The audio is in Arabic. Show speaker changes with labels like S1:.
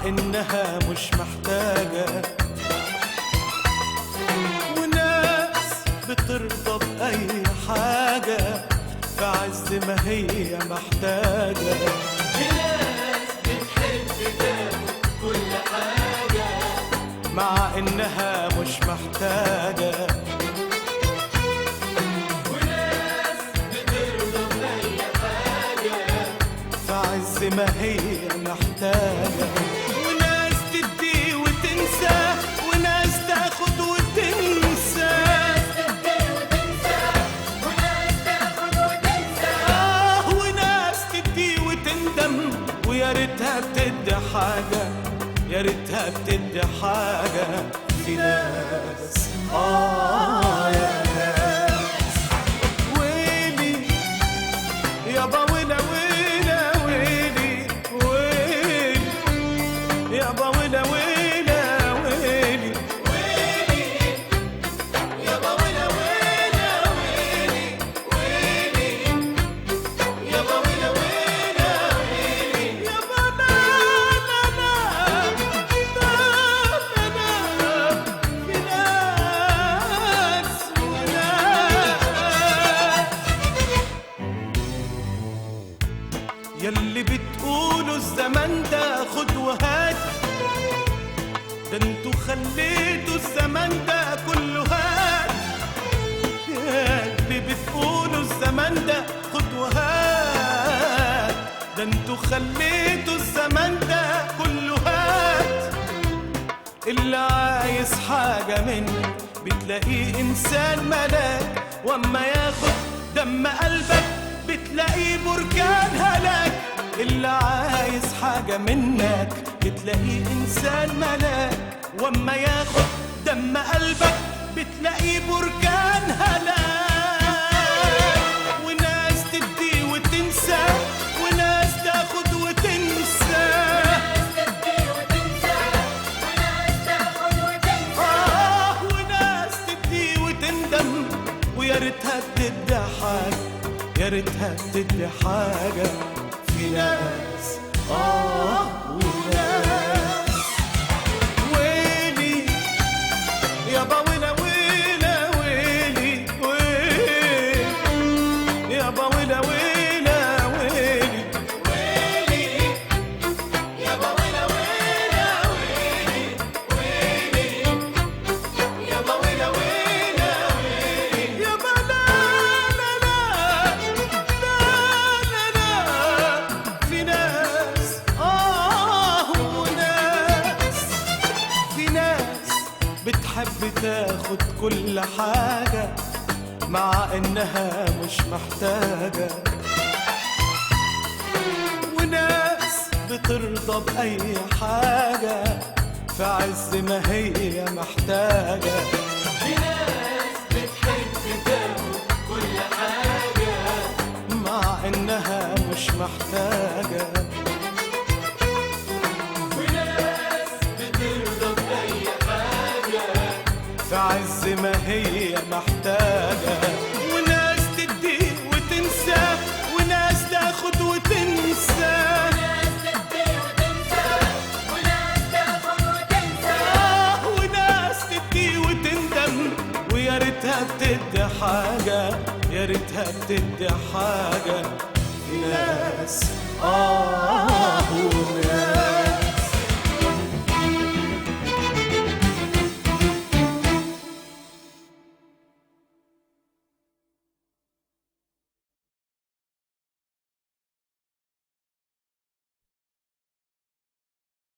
S1: إنها مش محتاجة، وناس بترضى بأي حاجة في عز ما هي محتاجة،
S2: ناس بتحب تاخد كل حاجة
S1: مع إنها مش محتاجة،
S2: وناس بترضى بأي حاجة
S1: في عز ما هي محتاجة، وناس تدي وتنسى، وناس تاخد وتنسى،
S2: وناس تاخد وتنسى،
S1: وناس تدي وتندم، ويا ريتها بتدي حاجة، يا ريتها بتدي حاجة. في ناس يا ناس ويلي يابا ويلا ويلا ويلي ويلي يابا ويلا ويلا ويلي
S2: ويلي يابا ويلا ويلا ويلي ويلي يابا ويلا ويلا ويلي
S1: يابا لا لا لا لا لا في ناس يلي بتقولوا الزمن ده خد وهات، ده انتوا خليتوا الزمن ده كله هات، يلي بتقولوا الزمن ده خد وهات، ده انتوا خليتوا الزمن ده كله هات، اللي عايز حاجة منك بتلاقيه إنسان ملاك، واما ياخد دم قلبك بتلاقيه بركان هلاك، اللي عايز حاجة منك بتلاقيه إنسان ملاك، واما ياخد دم قلبك بتلاقيه بركان هلاك، وناس تدي وتنسى، وناس تاخد وتنسى، وناس تدي وتندم، ويا ريتها بتدي حاجة، يا ريتها بتدي حاجة. في ناس وناس ويلي يابا ويلا ويلا ويلي ويلي يابا ويلا ويلا ويلي
S2: ويلي يابا ويلا ويلا ويلي ويلي يابا ويلا ويلا ويلي
S1: يابا لا لا لا لا لا في ناس وناس، في ناس بتحب تاخد كل حاجة مع إنها مش محتاجة، وناس بترضى بأي حاجة في عز ما هي محتاجة،
S2: ناس بتحب تاخد كل حاجة
S1: مع إنها مش محتاجة،
S2: وناس بترضى بأي حاجة
S1: في عز ما هي محتاجة، وناس تدي وتنسى، وناس تاخد وتنسى،
S2: ناس تدي وتنسى وناس تاخد وتنسى
S1: وناس تدي وتندم، ويا ريتها بتدي حاجة، يا ريتها بتدي حاجة. في ناس وناس